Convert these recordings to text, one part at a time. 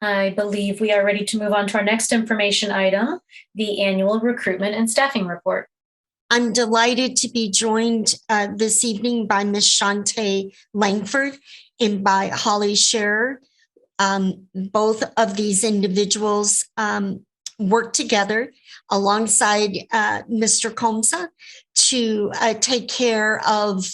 I believe we are ready to move on to our next information item, the annual recruitment and staffing report. I'm delighted to be joined this evening by Ms. Shantae Langford and by Holly Scherer. Both of these individuals work together alongside Mr. Komsa to take care of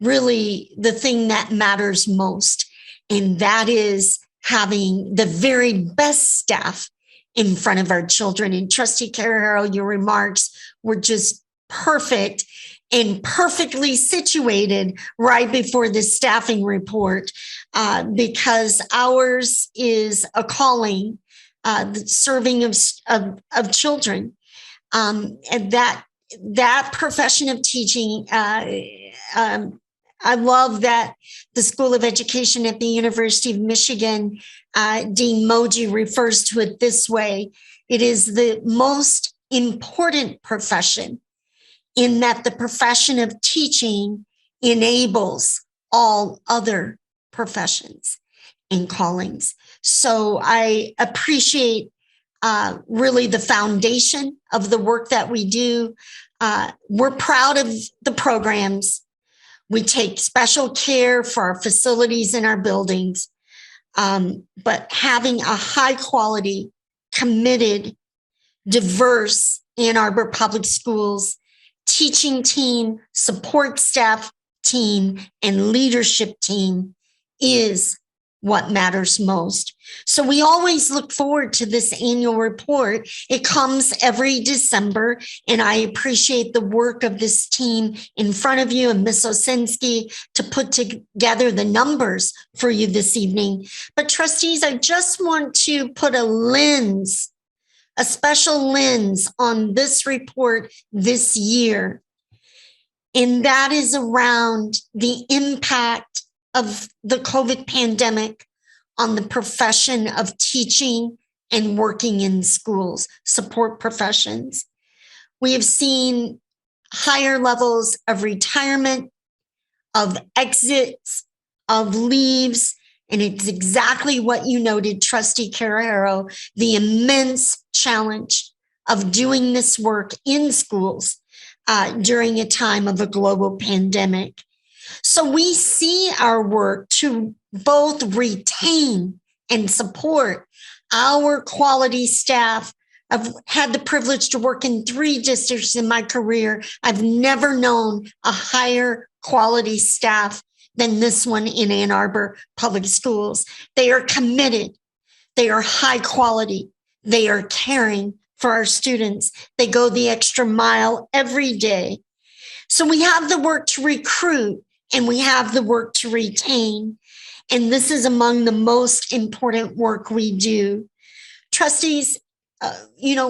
really the thing that matters most, and that is having the very best staff in front of our children. And Trustee Carrero, your remarks were just perfect and perfectly situated right before the staffing report, because ours is a calling, the serving of children, and that profession of teaching. I love that the School of Education at the University of Michigan, Dean Moji, refers to it this way. It is the most important profession, in that the profession of teaching enables all other professions and callings. So I appreciate really the foundation of the work that we do. We're proud of the programs. We take special care for our facilities and our buildings, but having a high quality, committed, diverse Ann Arbor Public Schools teaching team, support staff team, and leadership team is what matters most. So we always look forward to this annual report. It comes every December, and I appreciate the work of this team in front of you and Ms. Osinski to put together the numbers for you this evening. But trustees, I just want to put a special lens on this report this year. And that is around the impact of the COVID pandemic on the profession of teaching and working in schools, support professions. We have seen higher levels of retirement, of exits, of leaves, and it's exactly what you noted, Trustee Carrero, the immense challenge of doing this work in schools during a time of a global pandemic. So we see our work to both retain and support our quality staff. I've had the privilege to work in 3 districts in my career. I've never known a higher quality staff than this one in Ann Arbor Public Schools. They are committed. They are high quality. They are caring for our students. They go the extra mile every day. So we have the work to recruit and we have the work to retain. And this is among the most important work we do. Trustees,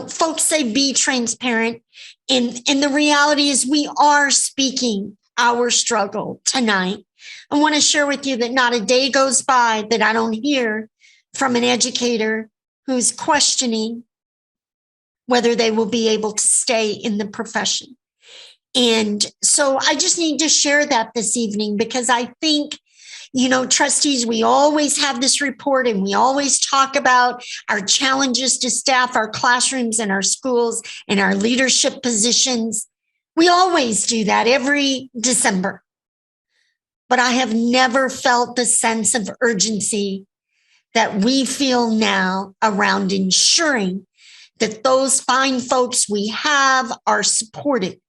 folks say be transparent. And the reality is we are speaking our struggle tonight. I want to share with you that not a day goes by that I don't hear from an educator who's questioning whether they will be able to stay in the profession. And so I just need to share that this evening because I think, trustees, we always have this report and we always talk about our challenges to staff our classrooms and our schools and our leadership positions. We always do that every December. But I have never felt the sense of urgency that we feel now around ensuring that those fine folks we have are supported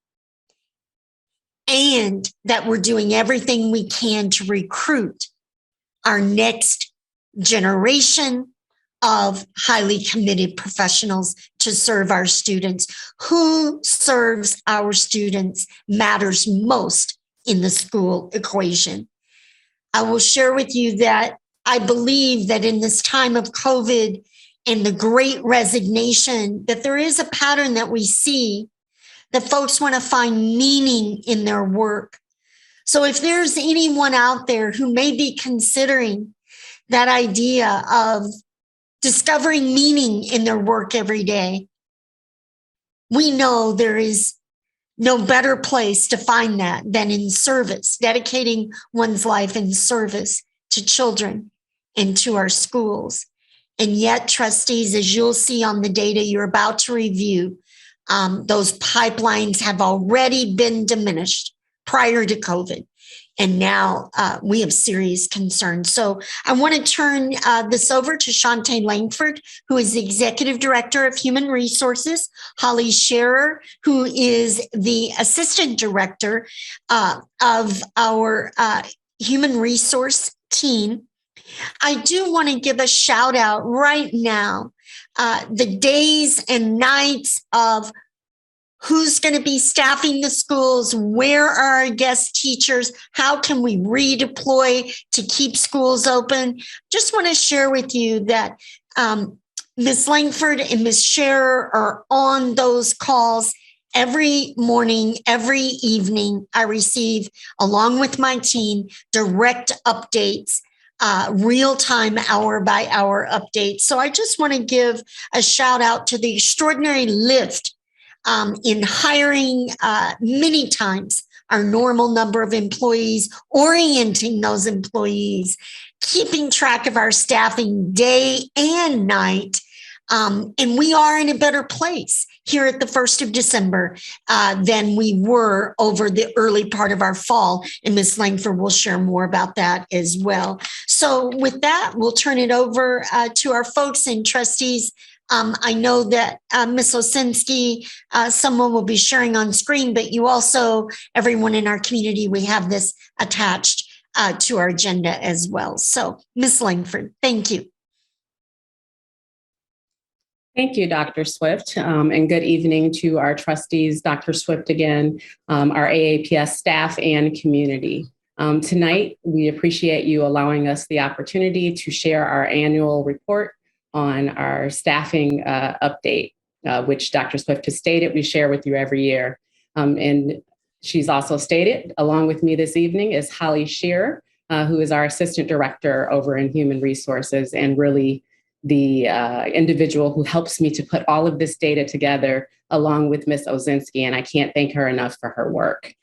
and that we're doing everything we can to recruit our next generation of highly committed professionals to serve our students. Who serves our students matters most in the school equation. I will share with you that I believe that in this time of COVID and the great resignation, that there is a pattern that we see that folks want to find meaning in their work. So if there's anyone out there who may be considering that idea of discovering meaning in their work every day, we know there is no better place to find that than in service, dedicating one's life in service to children and to our schools. And yet, trustees, as you'll see on the data you're about to review, those pipelines have already been diminished prior to COVID. And now we have serious concerns. So I want to turn this over to Shantae Langford, who is the Executive Director of Human Resources, Holly Scherer, who is the Assistant Director of our Human Resource team. I do want to give a shout out right now, the days and nights of who's going to be staffing the schools? Where are our guest teachers? How can we redeploy to keep schools open? Just want to share with you that Ms. Langford and Ms. Scherer are on those calls every morning, every evening. I receive, along with my team, direct updates, real-time, hour-by-hour updates. So I just want to give a shout out to the extraordinary lift in hiring many times our normal number of employees, orienting those employees, keeping track of our staffing day and night. And we are in a better place here at the 1st of December than we were over the early part of our fall. And Ms. Langford will share more about that as well. So with that, we'll turn it over to our folks and trustees. I know that Ms. Osinski, someone will be sharing on screen, but you also, everyone in our community, we have this attached to our agenda as well. So Ms. Langford, thank you. Thank you, Dr. Swift, and good evening to our trustees, Dr. Swift again, our AAPS staff and community. Tonight, we appreciate you allowing us the opportunity to share our annual report on our staffing update, which Dr. Swift has stated we share with you every year. And she's also stated, along with me this evening, is Holly Scherer, who is our Assistant Director over in Human Resources and really the individual who helps me to put all of this data together along with Ms. Osinski, and I can't thank her enough for her work.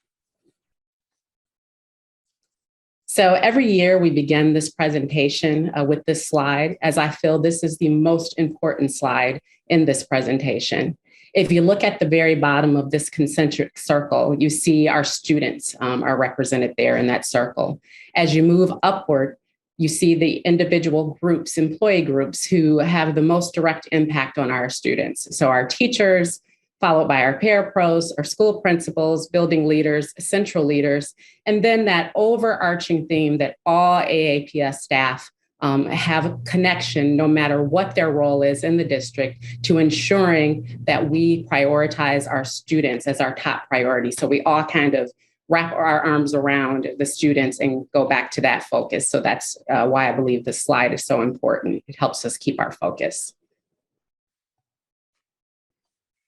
So every year we begin this presentation with this slide, as I feel this is the most important slide in this presentation. If you look at the very bottom of this concentric circle, you see our students are represented there in that circle. As you move upward, you see the individual groups, employee groups who have the most direct impact on our students. So our teachers, followed by our parapros, our school principals, building leaders, central leaders, and then that overarching theme that all AAPS staff have connection, no matter what their role is in the district, to ensuring that we prioritize our students as our top priority. So we all kind of wrap our arms around the students and go back to that focus. So that's why I believe this slide is so important. It helps us keep our focus.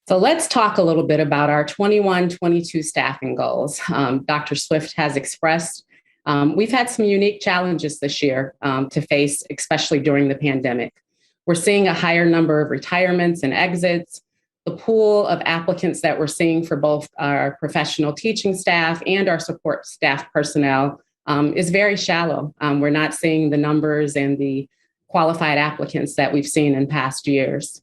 So let's talk a little bit about our 21-22 staffing goals. Dr. Swift has expressed we've had some unique challenges this year to face, especially during the pandemic. We're seeing a higher number of retirements and exits. The pool of applicants that we're seeing for both our professional teaching staff and our support staff personnel is very shallow. We're not seeing the numbers and the qualified applicants that we've seen in past years.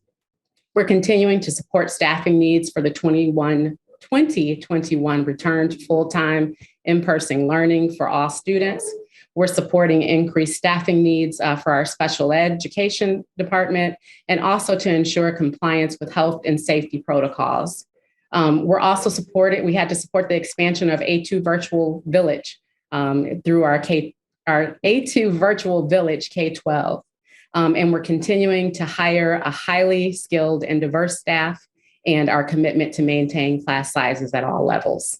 We're continuing to support staffing needs for the 2021 return to full-time in-person learning for all students. We're supporting increased staffing needs for our special education department and also to ensure compliance with health and safety protocols. We're also we had to support the expansion of A2 Virtual Village through our A2 Virtual Village K-12. And we're continuing to hire a highly skilled and diverse staff and our commitment to maintain class sizes at all levels.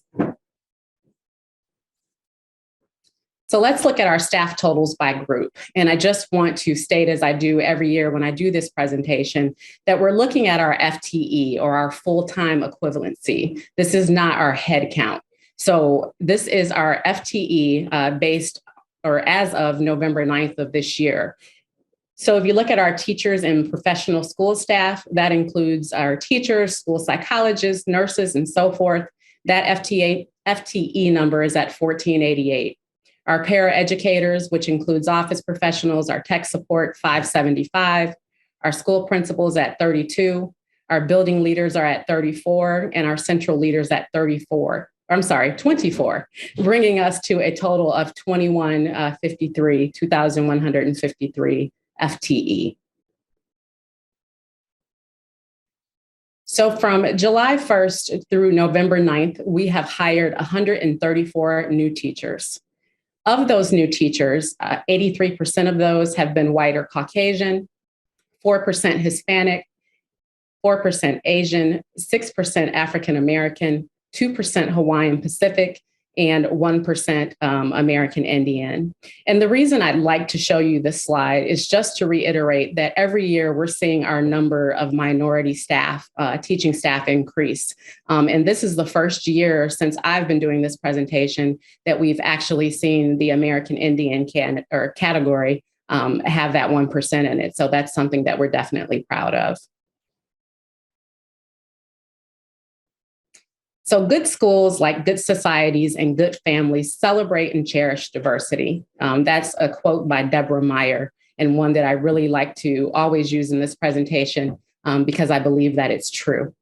So let's look at our staff totals by group. And I just want to state, as I do every year when I do this presentation, that we're looking at our FTE or our full-time equivalency. This is not our head count. So this is our FTE based or as of November 9th of this year. So if you look at our teachers and professional school staff, that includes our teachers, school psychologists, nurses, and so forth. That FTE number is at 1488. Our para educators, which includes office professionals, our tech support, 575. our school principals at 32, our building leaders are at 34, and our central leaders at 24, bringing us to a total of 2,153 FTE. So from July 1st through November 9th, we have hired 134 new teachers. Of those new teachers, 83% of those have been white or Caucasian, 4% Hispanic, 4% Asian, 6% African American, 2% Hawaiian Pacific, and 1% American Indian. And the reason I'd like to show you this slide is just to reiterate that every year we're seeing our number of minority staff, teaching staff increase. And this is the first year since I've been doing this presentation that we've actually seen the American Indian category have that 1% in it. So that's something that we're definitely proud of. So good schools, like good societies and good families, celebrate and cherish diversity. That's a quote by Deborah Meyer, and one that I really like to always use in this presentation because I believe that it's true.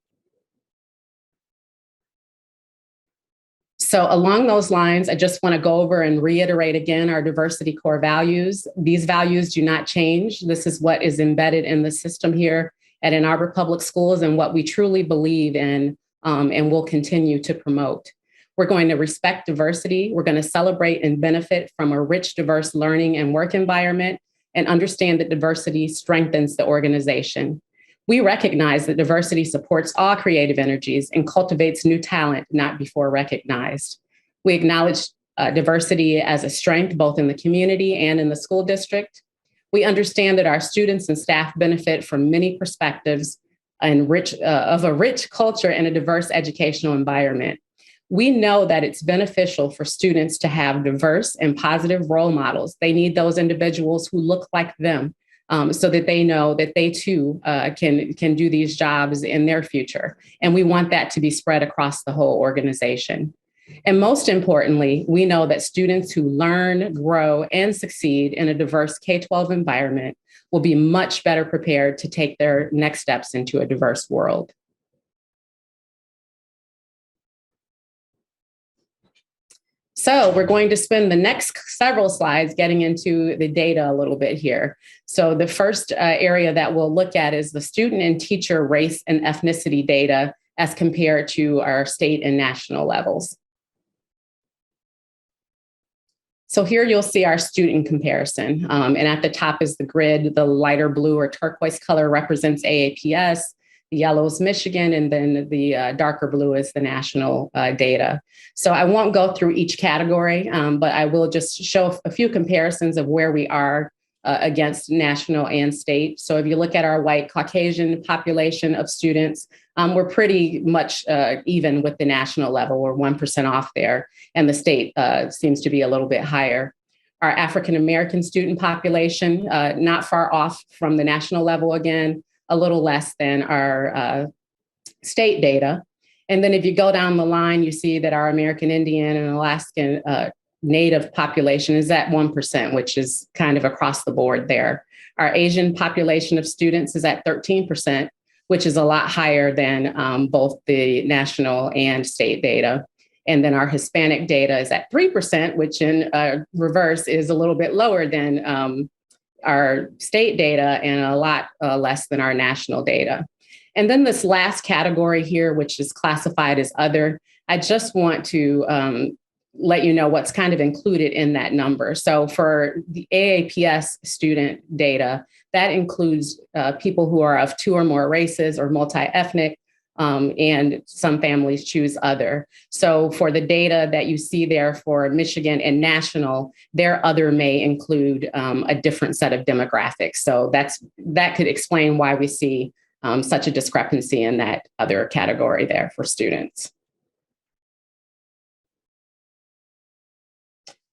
So along those lines, I just want to go over and reiterate again our diversity core values. These values do not change. This is what is embedded in the system here at Ann Arbor Public Schools and what we truly believe in and will continue to promote. We're going to respect diversity. We're going to celebrate and benefit from a rich, diverse learning and work environment and understand that diversity strengthens the organization. We recognize that diversity supports all creative energies and cultivates new talent not before recognized. We acknowledge diversity as a strength both in the community and in the school district. We understand that our students and staff benefit from many perspectives and of a rich culture and a diverse educational environment. We know that it's beneficial for students to have diverse and positive role models. They need those individuals who look like them so that they know that they too can do these jobs in their future. And we want that to be spread across the whole organization. And most importantly, we know that students who learn, grow, and succeed in a diverse K-12 environment will be much better prepared to take their next steps into a diverse world. So we're going to spend the next several slides getting into the data a little bit here. So the first area that we'll look at is the student and teacher race and ethnicity data as compared to our state and national levels. So here you'll see our student comparison. And at the top is the grid. The lighter blue or turquoise color represents AAPS, the yellow is Michigan, and then the darker blue is the national data. So I won't go through each category, but I will just show a few comparisons of where we are against national and state. So if you look at our white Caucasian population of students, we're pretty much even with the national level. We're 1% off there, and the state seems to be a little bit higher. Our African American student population, not far off from the national level again, a little less than our state data. And then if you go down the line, you see that our American Indian and Alaskan Native population is at 1%, which is kind of across the board there. Our Asian population of students is at 13%, which is a lot higher than both the national and state data. And then our Hispanic data is at 3%, which in reverse is a little bit lower than our state data and a lot less than our national data. And then this last category here, which is classified as other, I just want to let you know what's kind of included in that number. So for the AAPS student data, that includes people who are of 2 or more races or multi-ethnic, and some families choose other. So for the data that you see there for Michigan and national, their other may include a different set of demographics. So that could explain why we see such a discrepancy in that other category there for students.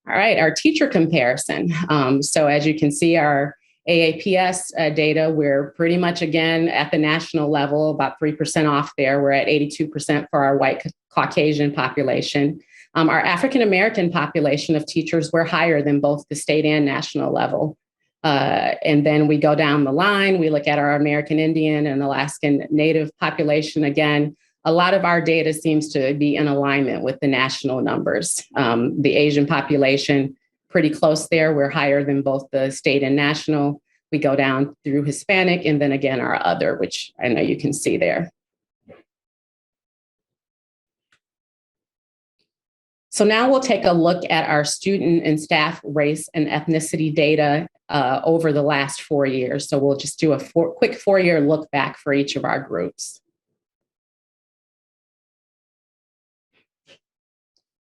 All right, our teacher comparison. So as you can see, our AAPS data, we're pretty much, again, at the national level, about 3% off there. We're at 82% for our white Caucasian population. Our African American population of teachers, we're higher than both the state and national level. And then we go down the line, we look at our American Indian and Alaskan Native population. Again, a lot of our data seems to be in alignment with the national numbers. The Asian population, pretty close there. We're higher than both the state and national. We go down through Hispanic and then again our other, which I know you can see there. So now we'll take a look at our student and staff race and ethnicity data over the last 4 years. So we'll just do a quick 4-year look back for each of our groups.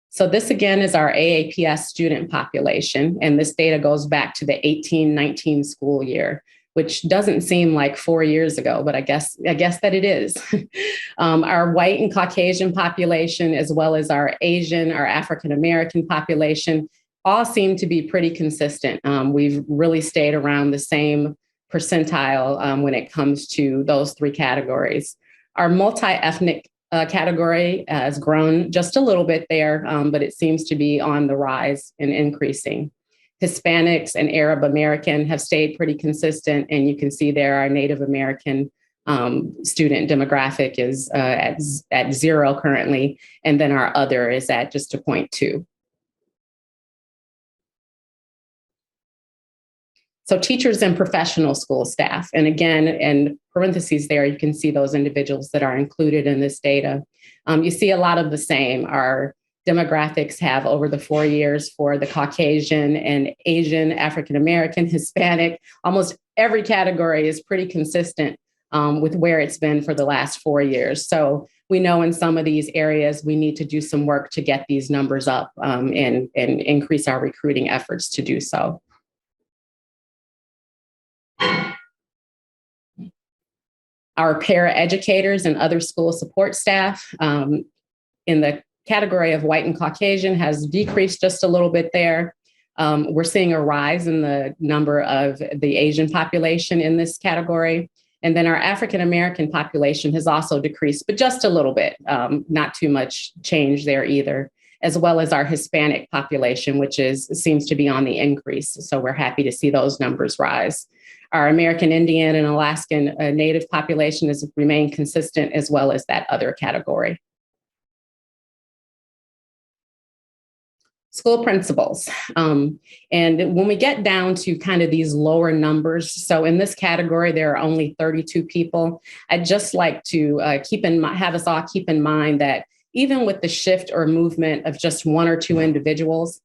So this again is our AAPS student population, and this data goes back to the 18-19 school year, which doesn't seem like 4 years ago, but I guess that it is. Our white and Caucasian population, as well as our Asian, our African American population, all seem to be pretty consistent. We've really stayed around the same percentile when it comes to those 3 categories. Our multi-ethnic category has grown just a little bit there, but it seems to be on the rise and increasing. Hispanics and Arab American have stayed pretty consistent, and you can see there our Native American student demographic is at 0 currently, and then our other is at just a 0.2. So teachers and professional school staff, and again, in parentheses there, you can see those individuals that are included in this data. You see a lot of the same. Our demographics have over the 4 years for the Caucasian and Asian, African American, Hispanic, almost every category is pretty consistent with where it's been for the last 4 years. So we know in some of these areas, we need to do some work to get these numbers up and increase our recruiting efforts to do so. Our para-educators and other school support staff in the category of white and Caucasian has decreased just a little bit there. We're seeing a rise in the number of the Asian population in this category. And then our African American population has also decreased, but just a little bit, not too much change there either, as well as our Hispanic population, which seems to be on the increase. So we're happy to see those numbers rise. Our American Indian and Alaskan Native population has remained consistent, as well as that other category. School principals. And when we get down to kind of these lower numbers, so in this category, there are only 32 people. I'd just like to have us all keep in mind that even with the shift or movement of just 1 or 2 individuals,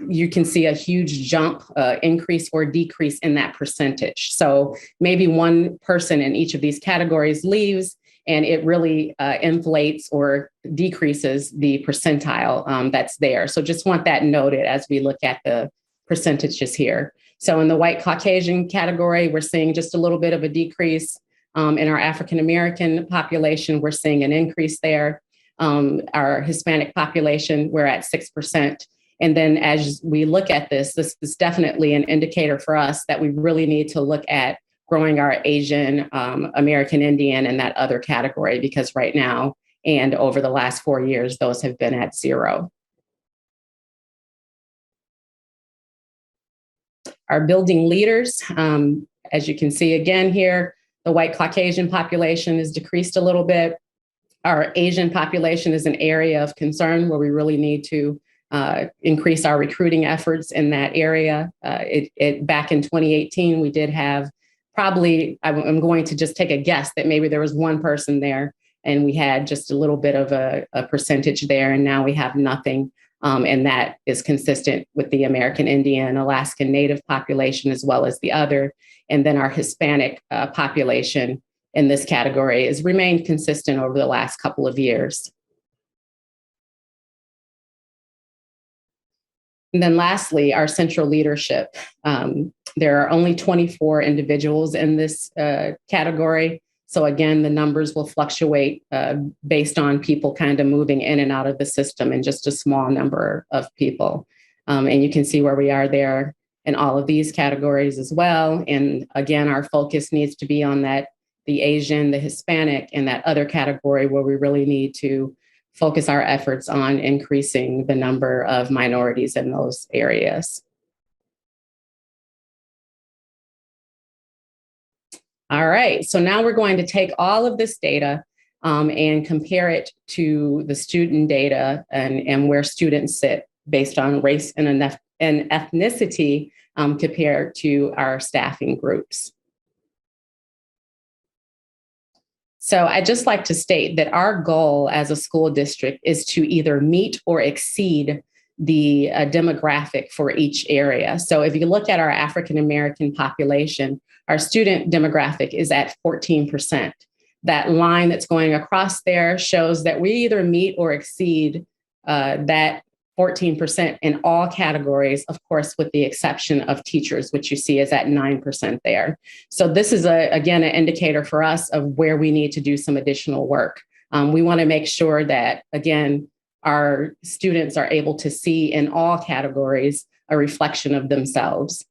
you can see a huge jump, increase or decrease in that percentage. So maybe one person in each of these categories leaves, and it really inflates or decreases the percentile that's there. So just want that noted as we look at the percentages here. So in the white Caucasian category, we're seeing just a little bit of a decrease. In our African American population, we're seeing an increase there. Our Hispanic population, we're at 6%. And then as we look at this is definitely an indicator for us that we really need to look at growing our Asian, American Indian, and that other category, because right now and over the last 4 years, those have been at 0. Our building leaders, as you can see again here, the white Caucasian population has decreased a little bit. Our Asian population is an area of concern where we really need to increase our recruiting efforts in that area. Back in 2018, we did have probably, I'm going to just take a guess that maybe there was one person there and we had just a little bit of a percentage there, and now we have nothing. And that is consistent with the American Indian, Alaskan Native population, as well as the other. And then our Hispanic population in this category has remained consistent over the last couple of years. And then lastly, our central leadership. There are only 24 individuals in this category. So again, the numbers will fluctuate based on people kind of moving in and out of the system, and just a small number of people. And you can see where we are there in all of these categories as well. And again, our focus needs to be on the Asian, the Hispanic, and that other category where we really need to focus our efforts on increasing the number of minorities in those areas. All right, so now we're going to take all of this data and compare it to the student data and where students sit based on race and ethnicity compared to our staffing groups. So I'd just like to state that our goal as a school district is to either meet or exceed the demographic for each area. So if you look at our African American population, our student demographic is at 14%. That line that's going across there shows that we either meet or exceed that 14% in all categories, of course, with the exception of teachers, which you see is at 9% there. So this is, again, an indicator for us of where we need to do some additional work. We want to make sure that, again, our students are able to see in all categories a reflection of themselves.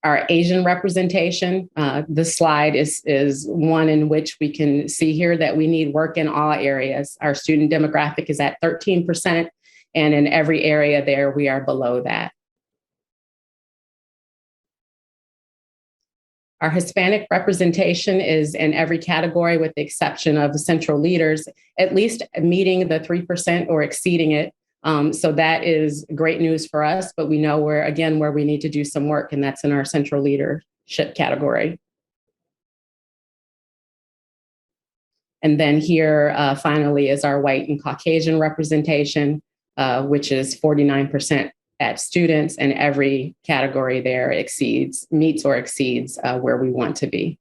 Our Asian representation, this slide is one in which we can see here that we need work in all areas. Our student demographic is at 13%, and in every area there, we are below that. Our Hispanic representation is in every category with the exception of the central leaders, at least meeting the 3% or exceeding it. So that is great news for us, but we know where we need to do some work, and that's in our central leadership category. And then here, finally, is our white and Caucasian representation, which is 49% at students, and every category there meets or exceeds where we want to be.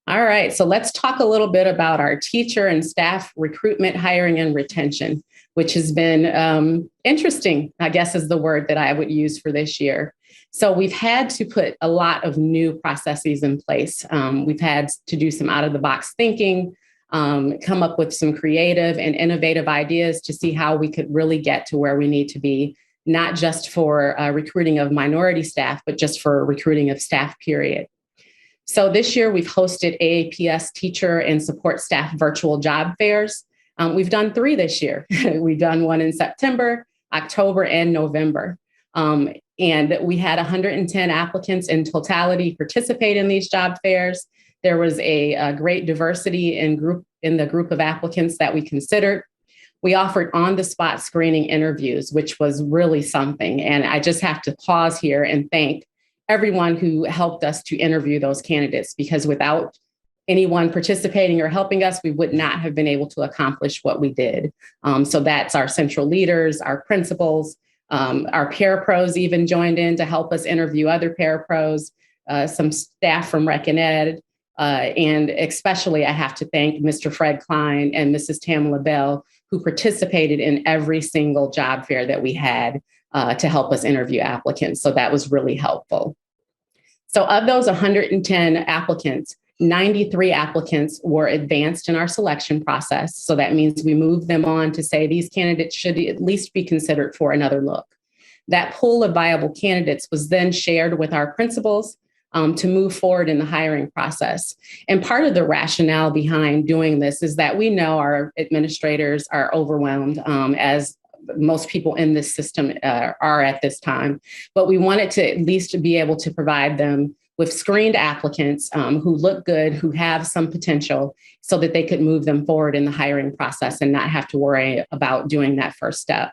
All right, so let's talk a little bit about our teacher and staff recruitment, hiring, and retention, which has been interesting, I guess is the word that I would use for this year. So we've had to put a lot of new processes in place. We've had to do some out-of-the-box thinking, come up with some creative and innovative ideas to see how we could really get to where we need to be, not just for recruiting of minority staff, but just for recruiting of staff, period. So this year we've hosted AAPS teacher and support staff virtual job fairs. We've done 3 this year. We've done one in September, October, and November. And we had 110 applicants in totality participate in these job fairs. There was a great diversity in the group of applicants that we considered. We offered on-the-spot screening interviews, which was really something. And I just have to pause here and thank everyone who helped us to interview those candidates, because without anyone participating or helping us, we would not have been able to accomplish what we did. So that's our central leaders, our principals, our parapros even joined in to help us interview other parapros, some staff from Rec and Ed, and especially I have to thank Mr. Fred Klein and Mrs. Tamala Bell, who participated in every single job fair that we had to help us interview applicants. So that was really helpful. So of those 110 applicants, 93 applicants were advanced in our selection process. So that means we moved them on to say these candidates should at least be considered for another look. That pool of viable candidates was then shared with our principals to move forward in the hiring process. And part of the rationale behind doing this is that we know our administrators are overwhelmed, as most people in this system are at this time, but we wanted to at least be able to provide them with screened applicants who look good, who have some potential, so that they could move them forward in the hiring process and not have to worry about doing that first step.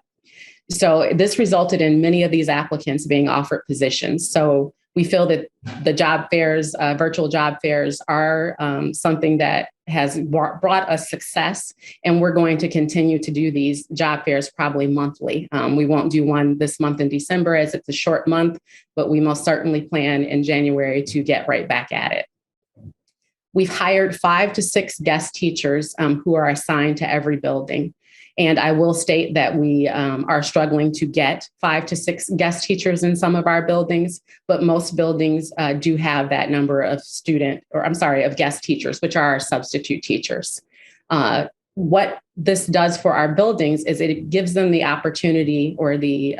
So this resulted in many of these applicants being offered positions. So we feel that the job fairs, virtual job fairs, are something that has brought us success, and we're going to continue to do these job fairs probably monthly. We won't do one this month in December as it's a short month, but we most certainly plan in January to get right back at it. We've hired 5 to 6 guest teachers who are assigned to every building. And I will state that we are struggling to get 5 to 6 guest teachers in some of our buildings, but most buildings do have that number of of guest teachers, which are our substitute teachers. What this does for our buildings is it gives them the opportunity or the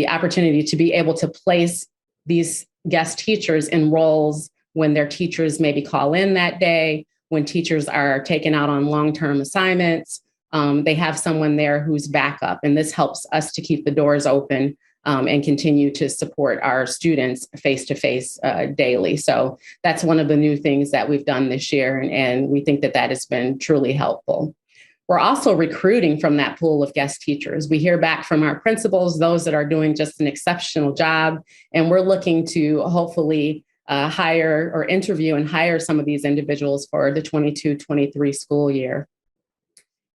opportunity to be able to place these guest teachers in roles when their teachers maybe call in that day, when teachers are taken out on long-term assignments, they have someone there who's backup. And this helps us to keep the doors open and continue to support our students face-to-face daily. So that's one of the new things that we've done this year. And we think that that has been truly helpful. We're also recruiting from that pool of guest teachers. We hear back from our principals, those that are doing just an exceptional job, and we're looking to hopefully hire or interview and hire some of these individuals for the 22-23 school year.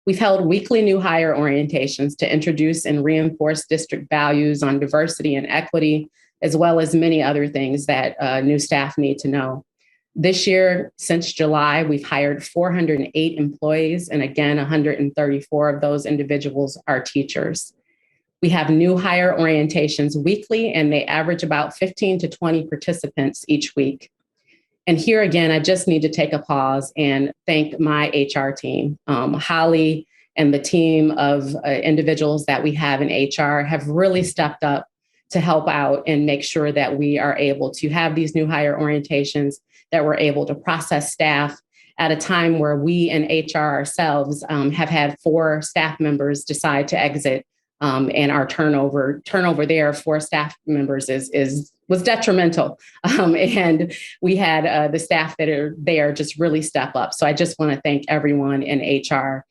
We've held weekly new hire orientations to introduce and reinforce district values on diversity and equity, as well as many other things that new staff need to know. This year, since July, we've hired 408 employees, and again, 134 of those individuals are teachers. We have new hire orientations weekly, and they average about 15 to 20 participants each week. And here again, I just need to take a pause and thank my HR team. Holly and the team of individuals that we have in HR have really stepped up to help out and make sure that we are able to have these new hire orientations, that we're able to process staff at a time where we in HR ourselves have had 4 staff members decide to exit. And our turnover there of 4 staff members was detrimental. And we had the staff that are there just really step up. So I just want to thank everyone in HR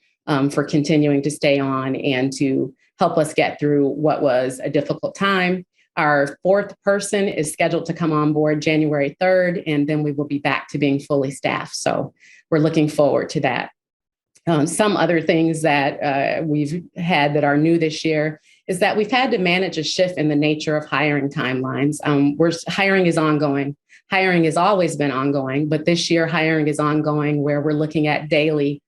for continuing to stay on and to help us get through what was a difficult time. Our 4th person is scheduled to come on board January 3rd, and then we will be back to being fully staffed. So we're looking forward to that. Some other things that we've had that are new this year is that we've had to manage a shift in the nature of hiring timelines. Hiring is ongoing. Hiring has always been ongoing, but this year hiring is ongoing where we're looking at daily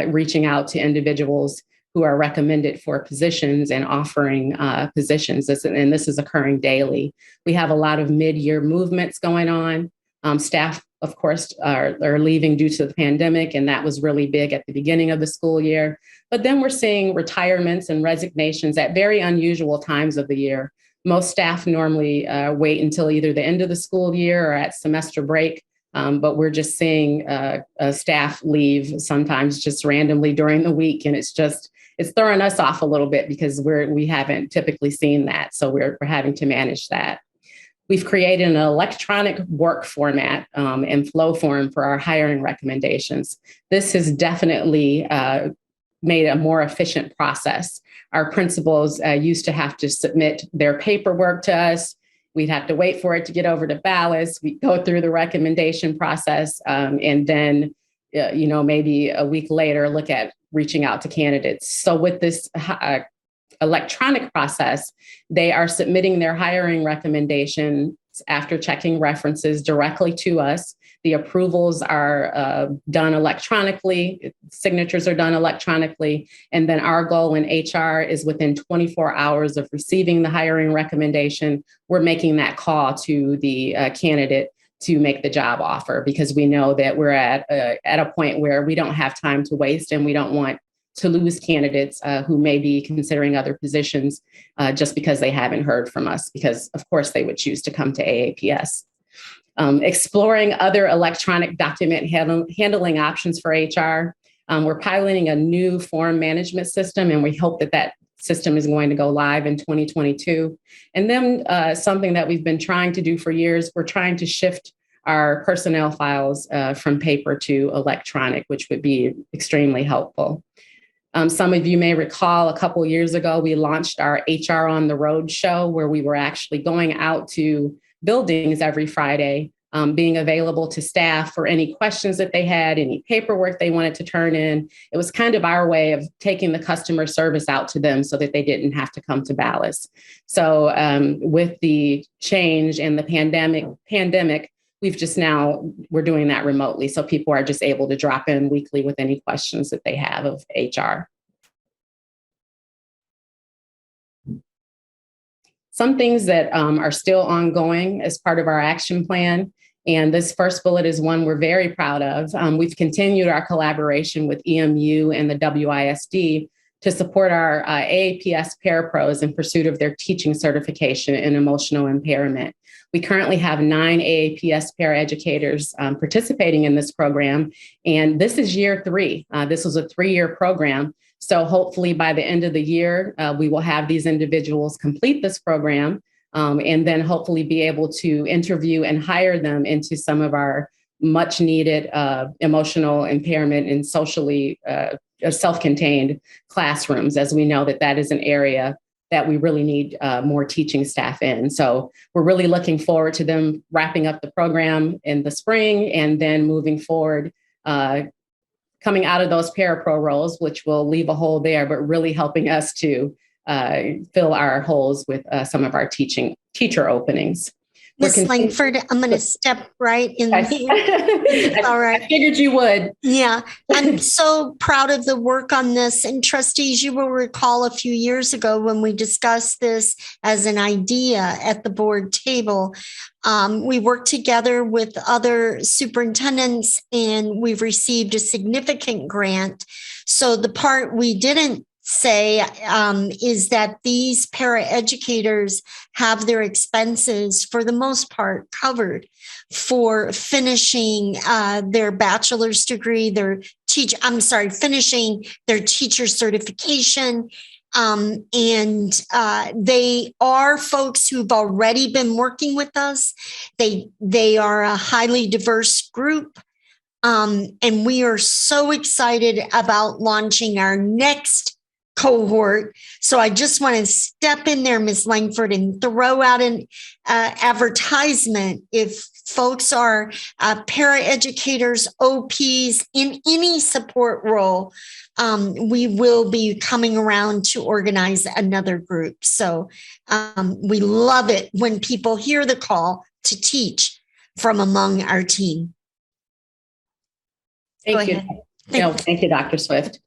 reaching out to individuals who are recommended for positions and offering positions. And this is occurring daily. We have a lot of mid-year movements going on. Staff, of course, are leaving due to the pandemic, and that was really big at the beginning of the school year. But then we're seeing retirements and resignations at very unusual times of the year. Most staff normally wait until either the end of the school year or at semester break, but we're just seeing staff leave sometimes just randomly during the week, and it's throwing us off a little bit because we haven't typically seen that, so we're having to manage that. We've created an electronic work format and flow form for our hiring recommendations. This has definitely made a more efficient process. Our principals used to have to submit their paperwork to us. We'd have to wait for it to get over to Ballas. We go through the recommendation process and then, maybe a week later, look at reaching out to candidates. So with this electronic process, they are submitting their hiring recommendations after checking references directly to us. The approvals are done electronically, signatures are done electronically, and then our goal in HR is within 24 hours of receiving the hiring recommendation, we're making that call to the candidate to make the job offer, because we know that we're at a point where we don't have time to waste, and we don't want to lose candidates who may be considering other positions just because they haven't heard from us, because of course they would choose to come to AAPS. Exploring other electronic document handling options for HR. We're piloting a new form management system, and we hope that system is going to go live in 2022. And then something that we've been trying to do for years, we're trying to shift our personnel files from paper to electronic, which would be extremely helpful. Some of you may recall a couple of years ago, we launched our HR on the Road show, where we were actually going out to buildings every Friday, being available to staff for any questions that they had, any paperwork they wanted to turn in. It was kind of our way of taking the customer service out to them so that they didn't have to come to Ballas. So with the change and the pandemic, we're doing that remotely. So people are just able to drop in weekly with any questions that they have of HR. Some things that are still ongoing as part of our action plan. And this first bullet is one we're very proud of. We've continued our collaboration with EMU and the WISD to support our AAPS parapros in pursuit of their teaching certification in emotional impairment. We currently have 9 AAPS paraeducators participating in this program, and this is year 3. This was a 3-year program. So hopefully by the end of the year, we will have these individuals complete this program, and then hopefully be able to interview and hire them into some of our much needed emotional impairment and socially self-contained classrooms, as we know that that is an area that we really need more teaching staff in. So we're really looking forward to them wrapping up the program in the spring and then moving forward, coming out of those parapro roles, which will leave a hole there, but really helping us to fill our holes with some of our teacher openings. Ms. Langford, I'm going to step right in there. All right. I figured you would. Yeah, I'm so proud of the work on this. And trustees, you will recall a few years ago when we discussed this as an idea at the board table, we worked together with other superintendents and we've received a significant grant. So the part we didn't say is that these paraeducators have their expenses for the most part covered for finishing their bachelor's degree, finishing their teacher certification. And they are folks who've already been working with us. They are a highly diverse group. And we are so excited about launching our next cohort. So I just want to step in there, Ms. Langford, and throw out an advertisement. If folks are paraeducators, OPs in any support role, we will be coming around to organize another group. So we love it when people hear the call to teach from among our team. Thank you. Thank you, Dr. Swift.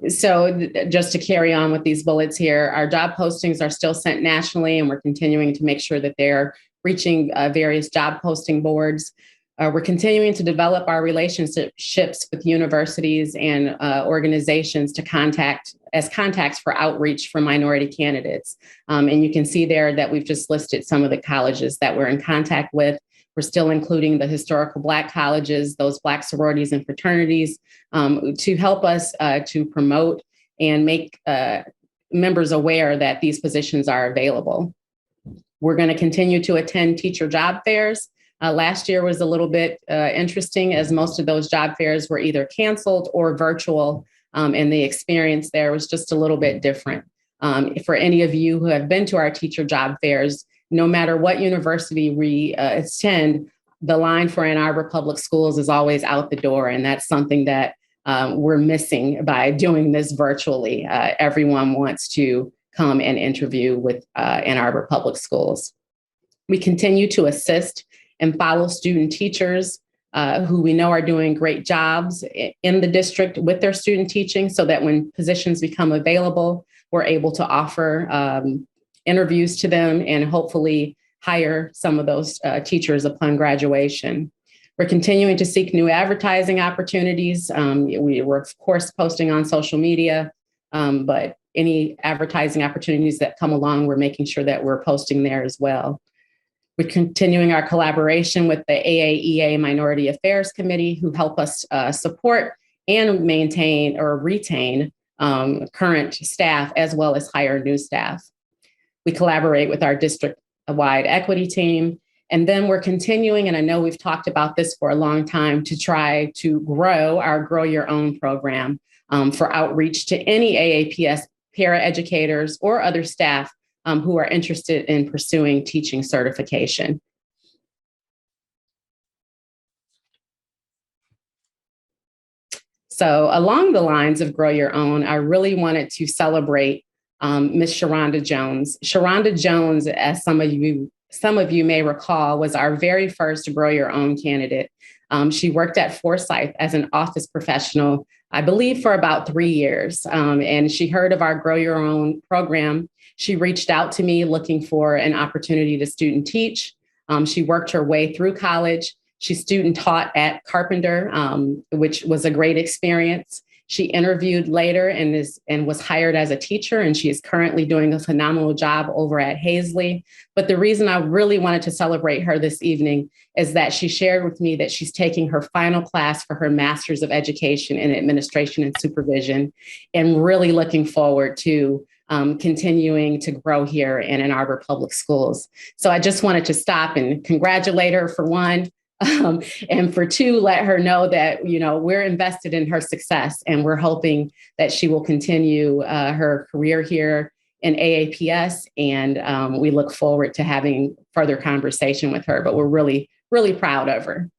So just to carry on with these bullets here, our job postings are still sent nationally, and we're continuing to make sure that they're reaching various job posting boards. We're continuing to develop our relationships with universities and organizations to contacts for outreach for minority candidates. And you can see there that we've just listed some of the colleges that we're in contact with. We're still including the historical Black colleges, those Black sororities and fraternities, to help us to promote and make members aware that these positions are available. We're going to continue to attend teacher job fairs. Last year was a little bit interesting, as most of those job fairs were either canceled or virtual, and the experience there was just a little bit different. For any of you who have been to our teacher job fairs, no matter what university we attend, the line for Ann Arbor Public Schools is always out the door. And that's something that we're missing by doing this virtually. Everyone wants to come and interview with Ann Arbor Public Schools. We continue to assist and follow student teachers who we know are doing great jobs in the district with their student teaching, so that when positions become available, we're able to offer interviews to them and hopefully hire some of those teachers upon graduation. We're continuing to seek new advertising opportunities. We're, of course, posting on social media, but any advertising opportunities that come along, we're making sure that we're posting there as well. We're continuing our collaboration with the AAEA Minority Affairs Committee, who help us support and maintain or retain current staff, as well as hire new staff. We collaborate with our district-wide equity team. And then we're continuing, and I know we've talked about this for a long time, to try to grow our Grow Your Own program for outreach to any AAPS paraeducators or other staff who are interested in pursuing teaching certification. So along the lines of Grow Your Own, I really wanted to celebrate Ms. Sharonda Jones. Sharonda Jones, as some of you may recall, was our very first Grow Your Own candidate. She worked at Forsyth as an office professional, I believe, for about 3 years. And she heard of our Grow Your Own program. She reached out to me looking for an opportunity to student teach. She worked her way through college. She student taught at Carpenter, which was a great experience. She interviewed later and was hired as a teacher, and she is currently doing a phenomenal job over at Hazley. But the reason I really wanted to celebrate her this evening is that she shared with me that she's taking her final class for her Master's of Education in Administration and Supervision, and really looking forward to continuing to grow here in Ann Arbor Public Schools. So I just wanted to stop and congratulate her for one, and for two, let her know that, you know, we're invested in her success, and we're hoping that she will continue her career here in AAPS. And we look forward to having further conversation with her, but we're really, really proud of her.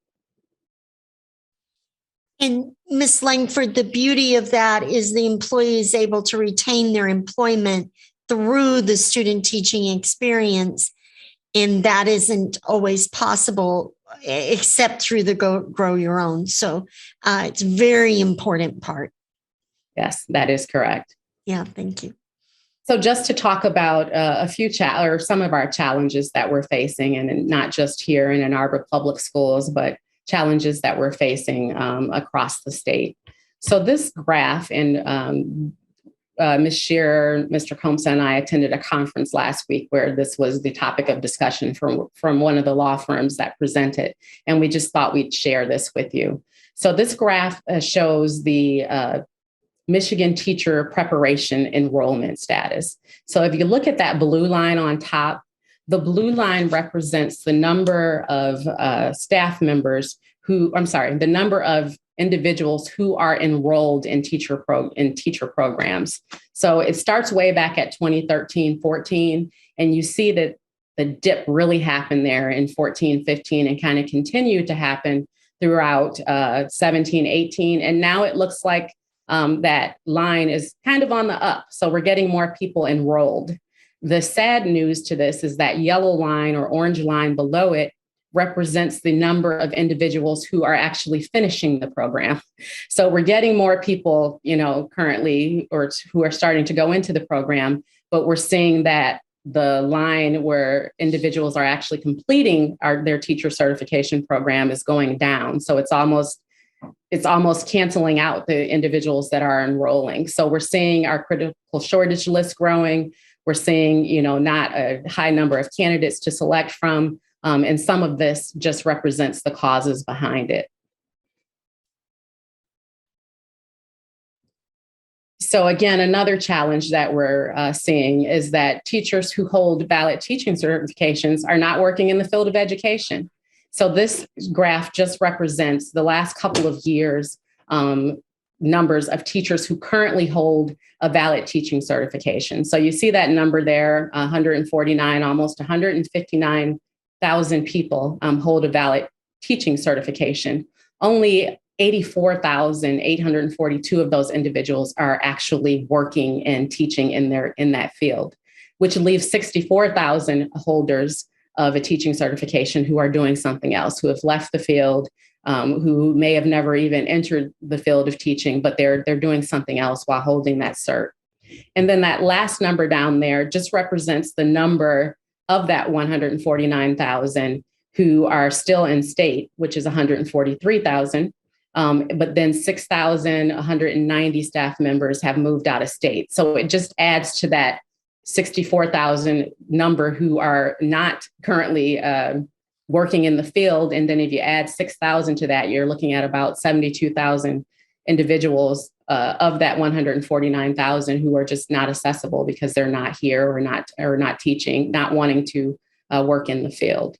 And Ms. Langford, the beauty of that is the employee is able to retain their employment through the student teaching experience. And that isn't always possible except through the Grow Your Own. So it's a very important part. Yes, that is correct. Yeah, thank you. So just to talk about a few or some of our challenges that we're facing, and not just here in Ann Arbor Public Schools, but challenges that we're facing across the state. So this graph, and Ms. Shearer, Mr. Combs, and I attended a conference last week where this was the topic of discussion from one of the law firms that presented, and we just thought we'd share this with you. So this graph shows the Michigan teacher preparation enrollment status. So if you look at that blue line on top, the blue line represents the number of staff members the number of individuals who are enrolled in teacher programs. So it starts way back at 2013-14, and you see that the dip really happened there in 14-15 and kind of continued to happen throughout 17-18. And now it looks like that line is kind of on the up. So we're getting more people enrolled. The sad news to this is that yellow line or orange line below it represents the number of individuals who are actually finishing the program. So we're getting more people, you know, currently, or who are starting to go into the program, but we're seeing that the line where individuals are actually completing their teacher certification program is going down. So it's almost canceling out the individuals that are enrolling. So we're seeing our critical shortage list growing. We're seeing, you know, not a high number of candidates to select from. And some of this just represents the causes behind it. So again, another challenge that we're seeing is that teachers who hold valid teaching certifications are not working in the field of education. So this graph just represents the last couple of years numbers of teachers who currently hold a valid teaching certification. So you see that number there, 149, almost 159,000 people hold a valid teaching certification. Only 84,842 of those individuals are actually working and teaching in that field, which leaves 64,000 holders of a teaching certification who are doing something else, who have left the field, who may have never even entered the field of teaching, but they're doing something else while holding that cert. And then that last number down there just represents the number of that 149,000 who are still in state, which is 143,000. But then 6,190 staff members have moved out of state. So it just adds to that 64,000 number who are not currently working in the field. And then if you add 6,000 to that, you're looking at about 72,000 individuals of that 149,000 who are just not accessible because they're not here or not teaching, not wanting to work in the field.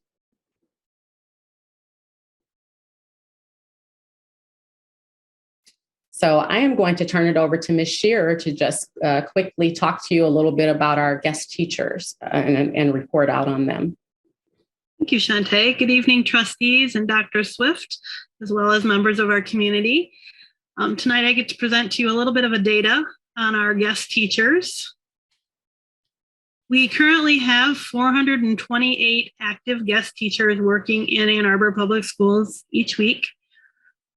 So I am going to turn it over to Ms. Shearer to just quickly talk to you a little bit about our guest teachers and report out on them. Thank you, Shantae. Good evening, trustees and Dr. Swift, as well as members of our community. Tonight, I get to present to you a little bit of a data on our guest teachers. We currently have 428 active guest teachers working in Ann Arbor Public Schools each week.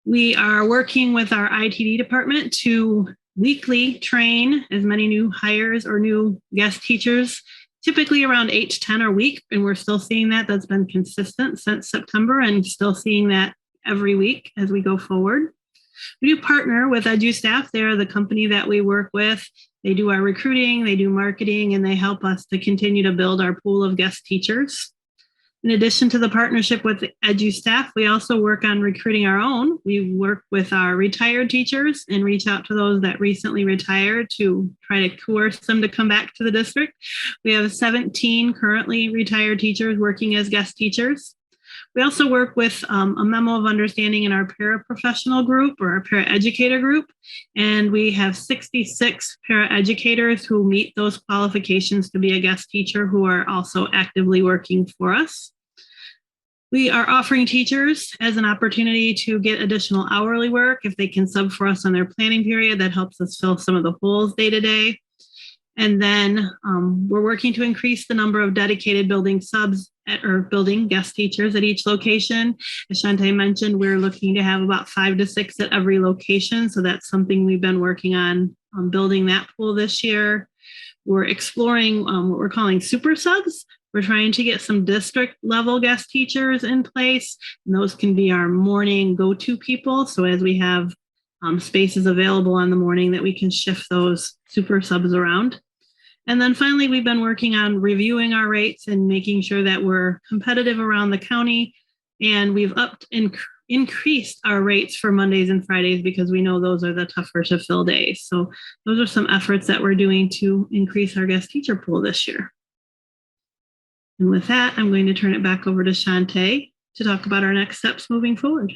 We are working with our ITD department to weekly train as many new hires or new guest teachers, typically around 8 to 10 a week. And we're still seeing that. That's been consistent since September and still seeing that every week as we go forward. We do partner with EduStaff. They're the company that we work with. They do our recruiting, they do marketing, and they help us to continue to build our pool of guest teachers. In addition to the partnership with EduStaff, we also work on recruiting our own. We work with our retired teachers and reach out to those that recently retired to try to coerce them to come back to the district. We have 17 currently retired teachers working as guest teachers. We also work with a memo of understanding in our paraprofessional group or our paraeducator group, and we have 66 paraeducators who meet those qualifications to be a guest teacher who are also actively working for us. We are offering teachers as an opportunity to get additional hourly work if they can sub for us on their planning period. That helps us fill some of the holes day to day. And then we're working to increase the number of dedicated building subs or building guest teachers at each location. As Shantae mentioned, we're looking to have about 5 to 6 at every location. So that's something we've been working on building that pool this year. We're exploring what we're calling super subs. We're trying to get some district level guest teachers in place. And those can be our morning go-to people. So as we have spaces available on the morning that we can shift those super subs around. And then finally, we've been working on reviewing our rates and making sure that we're competitive around the county. And we've increased our rates for Mondays and Fridays because we know those are the tougher to fill days. So those are some efforts that we're doing to increase our guest teacher pool this year. And with that, I'm going to turn it back over to Shantae to talk about our next steps moving forward.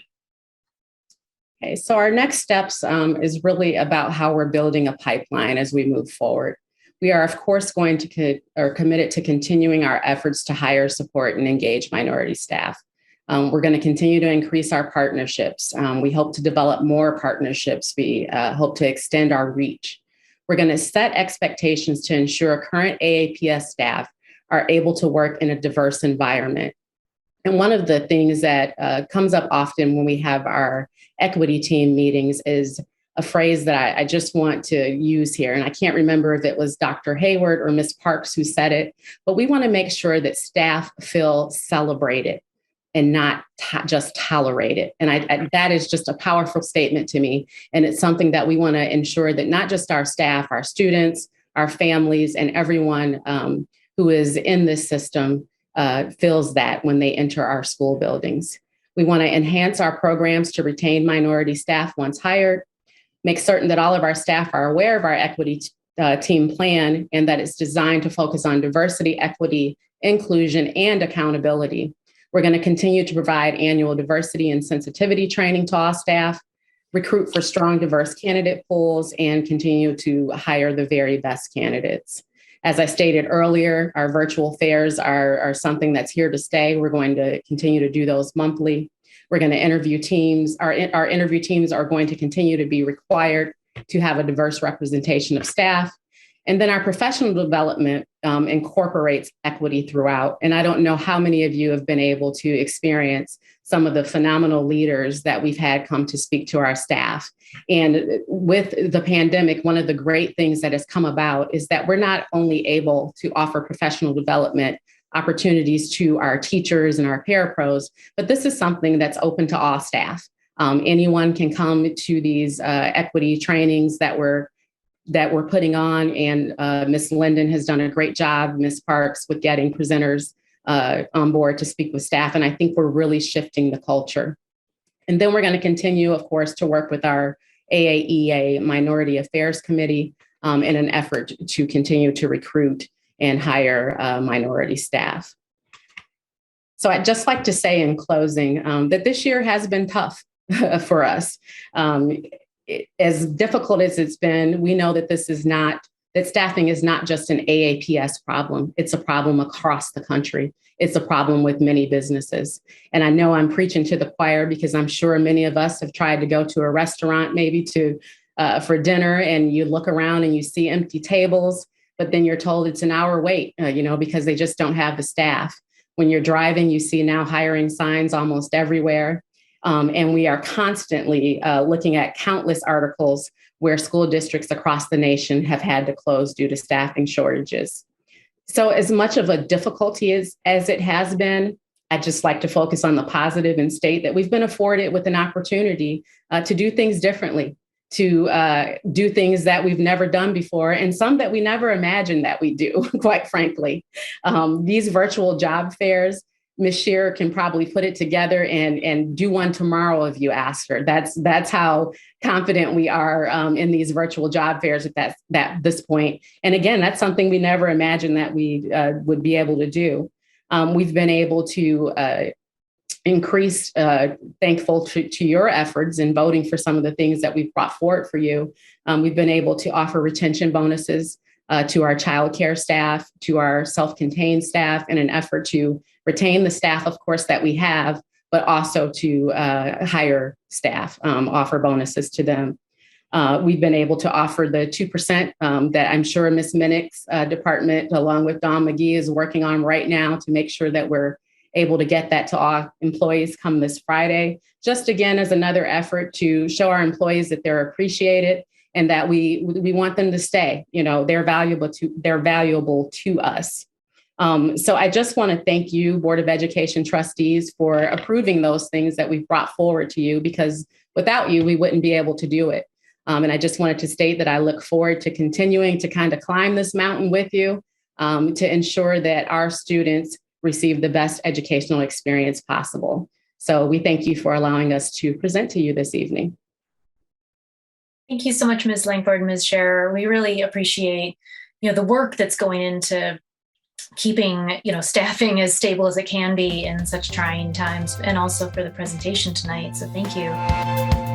Okay, so our next steps is really about how we're building a pipeline as we move forward. We are, of course, going to committed to continuing our efforts to hire, support, and engage minority staff. We're going to continue to increase our partnerships. We hope to develop more partnerships. We hope to extend our reach. We're going to set expectations to ensure current AAPS staff are able to work in a diverse environment. And one of the things that comes up often when we have our equity team meetings is a phrase that I just want to use here. And I can't remember if it was Dr. Hayward or Ms. Parks who said it, but we want to make sure that staff feel celebrated and not just tolerated. And that is just a powerful statement to me. And it's something that we want to ensure that not just our staff, our students, our families, and everyone who is in this system feels that when they enter our school buildings. We want to enhance our programs to retain minority staff once hired, make certain that all of our staff are aware of our equity team plan and that it's designed to focus on diversity, equity, inclusion, and accountability. We're going to continue to provide annual diversity and sensitivity training to all staff, recruit for strong, diverse candidate pools, and continue to hire the very best candidates. As I stated earlier, our virtual fairs are something that's here to stay. We're going to continue to do those monthly. We're going to interview teams. Our interview teams are going to continue to be required to have a diverse representation of staff. And then our professional development incorporates equity throughout. And I don't know how many of you have been able to experience some of the phenomenal leaders that we've had come to speak to our staff. And with the pandemic, one of the great things that has come about is that we're not only able to offer professional development opportunities to our teachers and our parapros, but this is something that's open to all staff. Anyone can come to these equity trainings that we're putting on, and Ms. Linden has done a great job, Ms. Parks, with getting presenters on board to speak with staff. And I think we're really shifting the culture. And then we're going to continue, of course, to work with our AAEA Minority Affairs Committee in an effort to continue to recruit and hire minority staff. So I'd just like to say in closing that this year has been tough for us. As difficult as it's been, we know that that staffing is not just an AAPS problem. It's a problem across the country. It's a problem with many businesses. And I know I'm preaching to the choir because I'm sure many of us have tried to go to a restaurant maybe for dinner, and you look around and you see empty tables, but then you're told it's an hour wait, because they just don't have the staff. When you're driving, you see now hiring signs almost everywhere. And we are constantly looking at countless articles where school districts across the nation have had to close due to staffing shortages. So as much of a difficulty as it has been, I'd just like to focus on the positive and state that we've been afforded with an opportunity to do things differently, to do things that we've never done before, and some that we never imagined that we do, quite frankly. These virtual job fairs, Ms. Shearer can probably put it together and do one tomorrow if you ask her. That's how confident we are in these virtual job fairs at this point. And again, that's something we never imagined that we would be able to do. We've been able to increase, thankful to your efforts in voting for some of the things that we've brought forward for you. We've been able to offer retention bonuses to our childcare staff, to our self-contained staff, in an effort to retain the staff, of course, that we have, but also to hire staff, offer bonuses to them. We've been able to offer the 2% that I'm sure Ms. Minnick's department, along with Dawn McGee, is working on right now to make sure that we're able to get that to all employees come this Friday. Just again, as another effort to show our employees that they're appreciated and that we want them to stay. You know, they're valuable to us. So I just want to thank you, Board of Education trustees, for approving those things that we've brought forward to you, because without you, we wouldn't be able to do it. And I just wanted to state that I look forward to continuing to kind of climb this mountain with you to ensure that our students receive the best educational experience possible. So we thank you for allowing us to present to you this evening. Thank you so much, Ms. Langford and Ms. Scherer. We really appreciate, the work that's going into keeping, staffing as stable as it can be in such trying times, and also for the presentation tonight. So thank you.